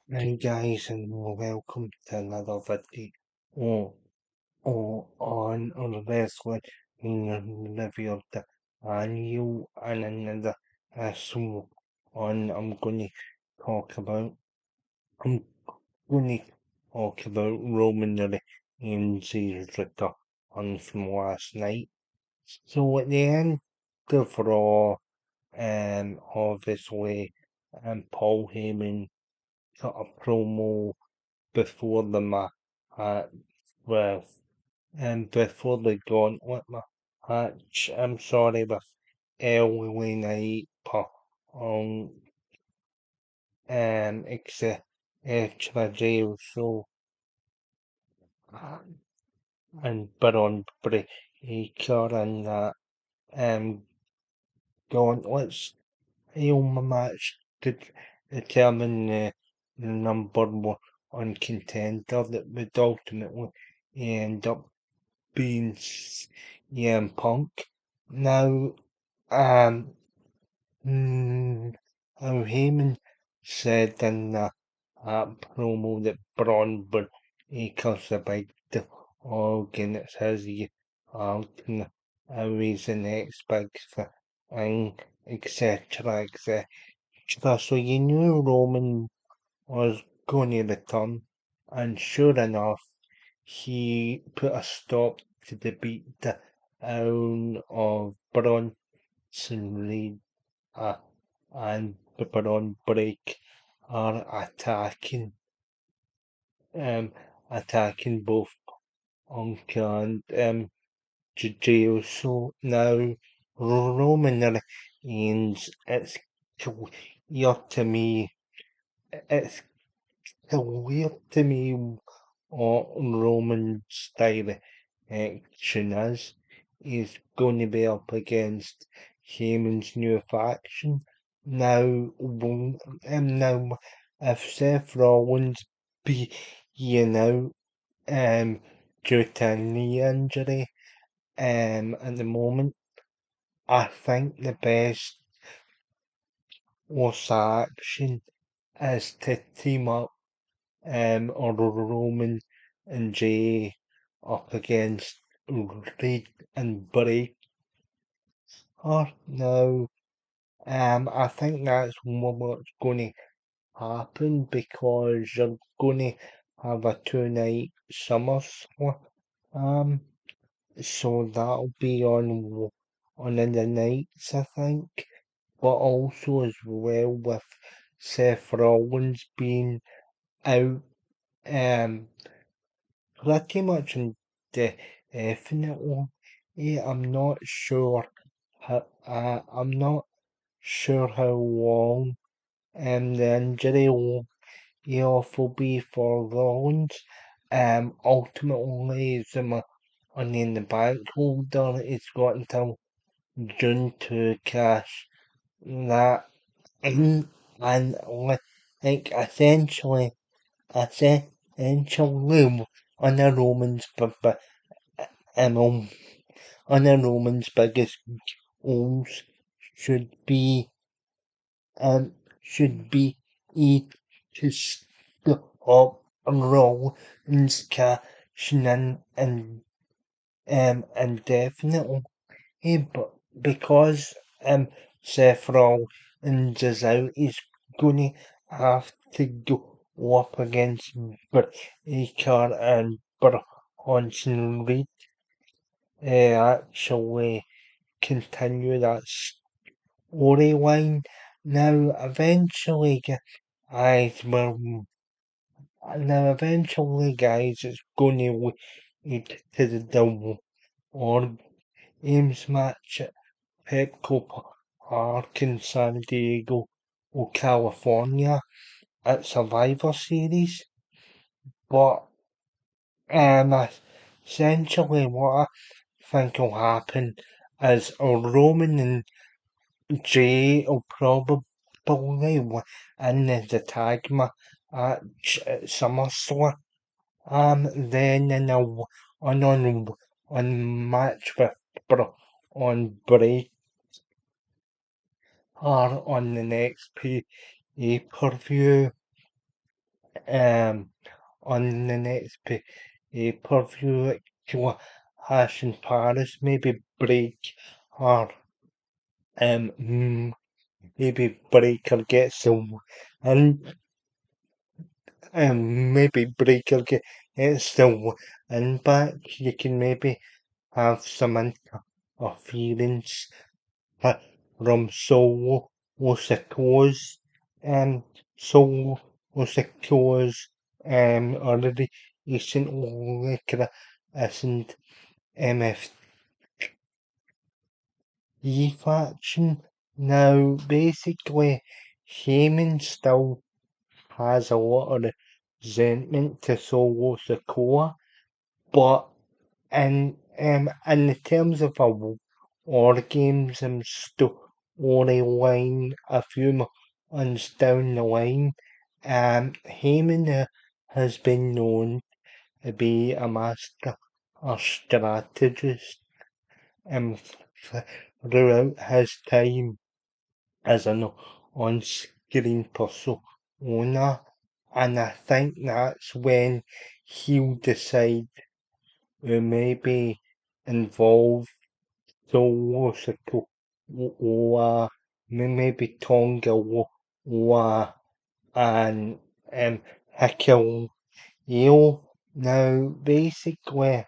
Hey guys, and welcome to another video on wrestling in review of the annual and another show on I'm going to talk about Roman Reigns' return from last night. So at the end of Raw, obviously, Paul Heyman cut a promo before the match with before the gauntlet match. I'm sorry, with LA Knight, except extra jail, so and but on Breaker and that um gauntlets match to determine the number one contender that would ultimately end up being Punk. Now, um, how Heyman said in promo that Braun Breaker's a big organ, it's his ultimate he's the next big thing, etc., etc. So you knew Roman was going to return, and sure enough, he put a stop to the beatdown of Bronson Reed, and Braun Break are um, attacking both Punk and Judeo. So now Roman Reigns, it's clear to me, it's clear to me what Roman's direction is. He's going to be up against Heyman's new faction. Now, if Seth Rollins be out due to a knee injury at the moment, I think the best course of action is to team up or Roman and Jay up against Reed and Bray. No, I think that's what's going to happen because you're going to have a 2 night SummerSlam. Um, so that'll be on in the nights, I think. But also as well with Seth Rollins being out, pretty much indefinitely. I'm not sure I'm not sure how long the injury will be for Rollins. Ultimately, as Money in the Bank holder, it's got until June to cash that in, and like essentially, on a Roman's um, on a Roman's biggest goals should be um should be to stop Rollins cashing in indefinitely. But because Seth Rollins is out, he's gonna have to go up against Baker and Bronson Reed. Actually continue that storyline. Now, eventually, guys, it's going to lead to the War Games match at Petco Park in San Diego, California, at Survivor Series. But um, essentially, what I think will happen is Roman and Jay will probably win the tag match at SummerSlam. Then in a on match with on break or on the next pay per view. um, on the next pay-per-view, like, Ash in Paris, maybe break or maybe Breaker gets the and maybe Breaker gets the win back. You can maybe have some interference from Sikoa's Solo Sikoa's already recently isn't MFE faction. Now basically Heyman still has a lot of resentment to Solo Sikoa, but in the terms of a war games and storyline, a few months down the line, Heyman has been known to be a master of strategist um, throughout his time as an on-screen persona, and I think that's when he'll decide to maybe involve zoological or maybe Tonga or and Hikil eel. Now basically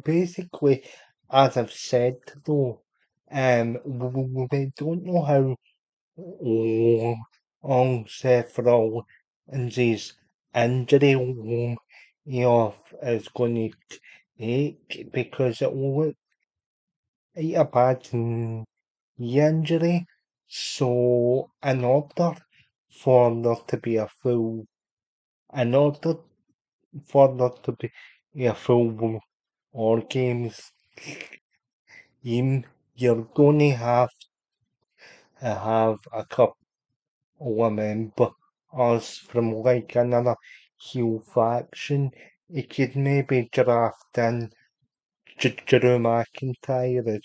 basically as I've said though, we don't know how long Seth Rollins' injury off is going to take because it will look a bad injury. So in order for there to be a full, in order for there to be a full War Games team, you're going to have a couple of members from like another heel faction. You could maybe draft in Drew McIntyre as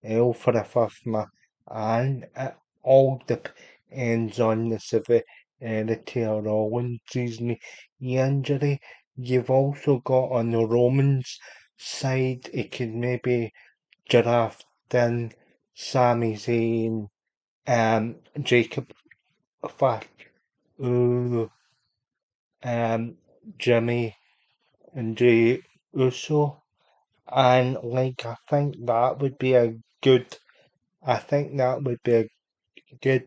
well for a fifth man, and it all depends on the severity of Rollins' knee injury. You've also got on the Romans side, it could maybe draft in Sami Zayn, Jacob Fat, um, Jimmy and Jay Uso. And like good I think that would be a good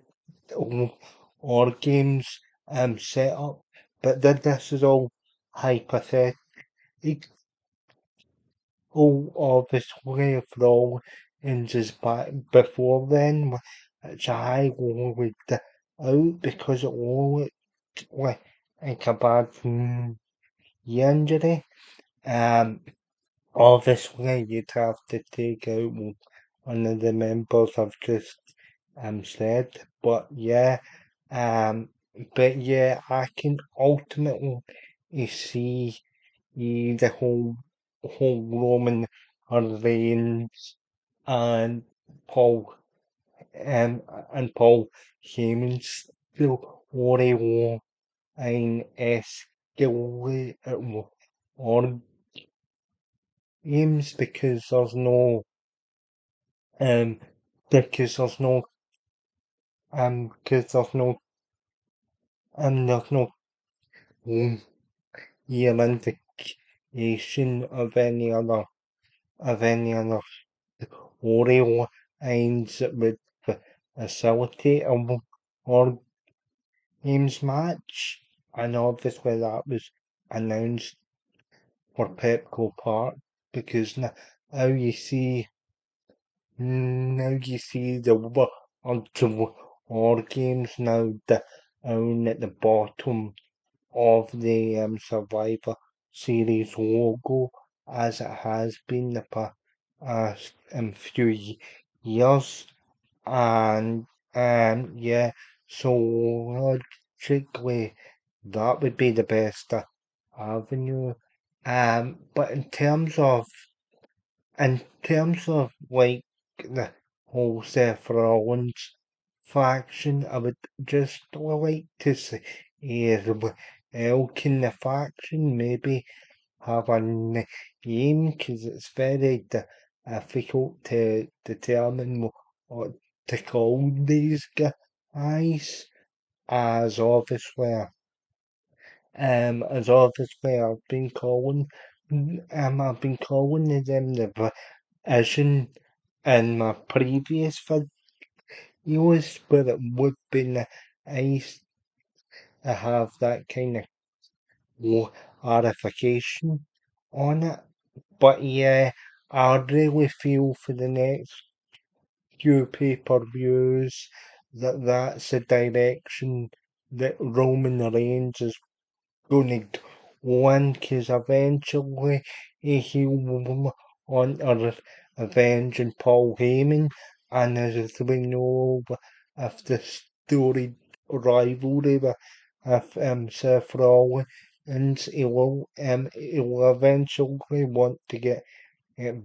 War Games setup. But this is all hypothetical obviously from inches back before then, which I ruled out because it looked like a bad injury. Um, Obviously, you'd have to take out one of the members I've just said, but yeah, um, I can ultimately see the whole Roman Reigns and Paul and Paul Heyman still Oreo and escalate or games um because there's no um, year indication of any other Oreo aims that would facilitate a or games match, and obviously that was announced for Pepco Park because now you see the war games now down at the bottom of the Survivor Series logo as it has been the past few years. And yeah, so logically that would be the best avenue. But in terms of like the whole Seth Rollins faction, I would just like to see can the faction maybe have a name because it's very difficult to determine what to call these guys as obviously I've been calling them the vision in my previous videos where it would be nice to have that kind of clarification on it. But yeah, I really feel for the next few pay-per-views that that's the direction that Roman Reigns is going to go in, because eventually he will want to avenging Paul Heyman, and as we know, if the story rivalry with Seth Rollins, he will eventually want to get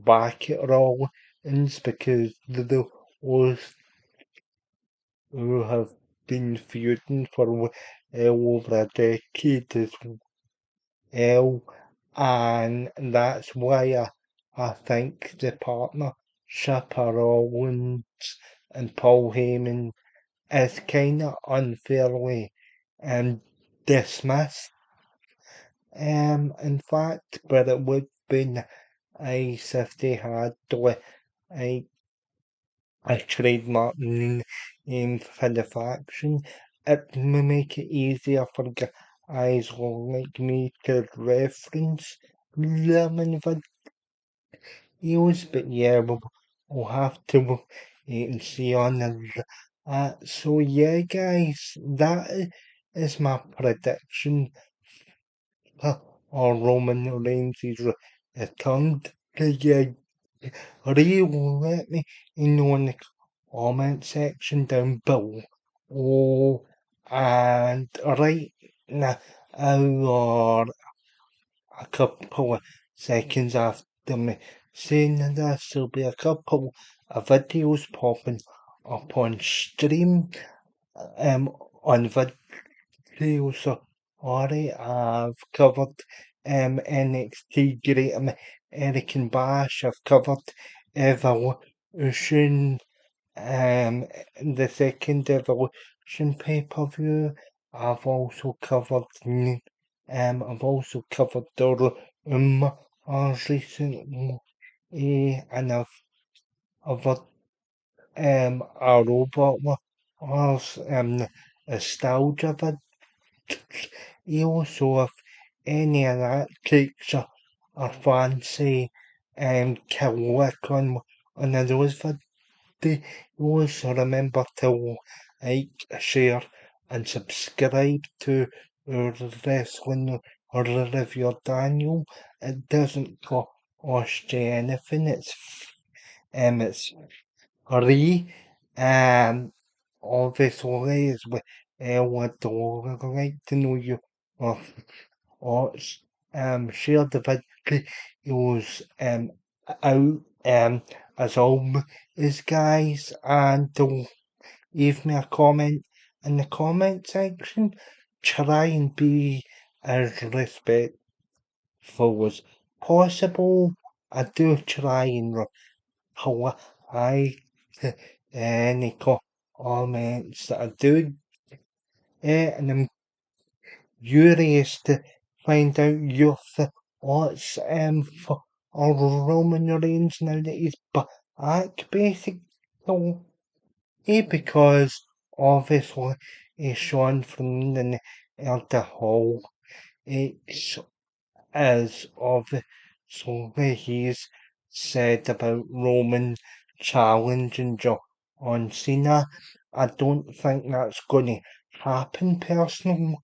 back at Rollins because those who have been feuding for over a decade as well, and that's why I think the partnership of Rollins and Paul Heyman is kind of unfairly dismissed. In fact, but it would be nice if they had a, a trademark name for the faction. It will make it easier for guys like me to reference them in videos, but yeah, we'll have to wait and see on so yeah, guys, is my prediction on Roman Reigns' return. Yeah, let me know in the comment section down below. Oh, and right now, or a couple of seconds after me saying this, there'll be a couple of videos popping up on stream, on video. So already I've covered NXT Great American Bash. I've covered Evolution, um, the second Evolution pay-per-view. I've also covered the recently, and I've a robot was nostalgia video. So if any of that takes a fancy, click on those videos. So remember to like, share, and subscribe to our Wrestling Review Daniel. It doesn't cost you anything. It's free. Obviously, would like to know your thoughts. Share the videos out as always, guys, and leave me a comment in the comment section. Try and be as respectful as possible. I do try and reply to any comments that I do, and I'm curious to find out your thoughts for Roman Reigns now that he's back, basically, because obviously Sean from the Elder Hall it's as obviously he's said about Roman challenging John Cena. I don't think that's going to happen personally,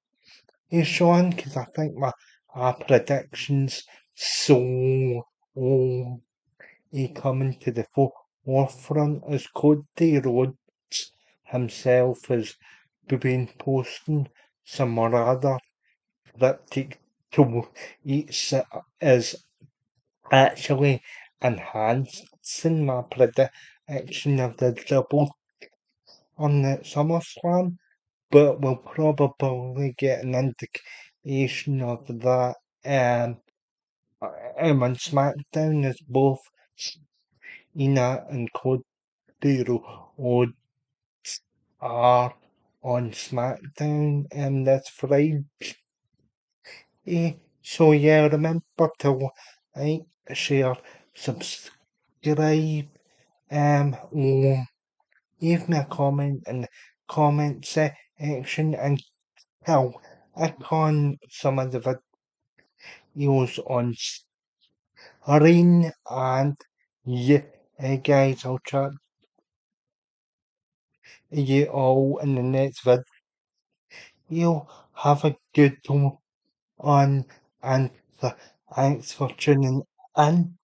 Sean, because I think our predictions so coming to the forefront as Cody Rhodes himself has been posting some rather cryptic tweets is actually enhancing my prediction of the double on the SummerSlam, but we'll probably get an indication of that on SmackDown as both Cena and Cody Rhodes are on SmackDown this Friday. So yeah, remember to like, share, subscribe, or leave me a comment in the comment section and hell, click on some of the videos on screen and yeah, guys, I'll chat to you all in the next video. Have a good one and thanks for tuning in.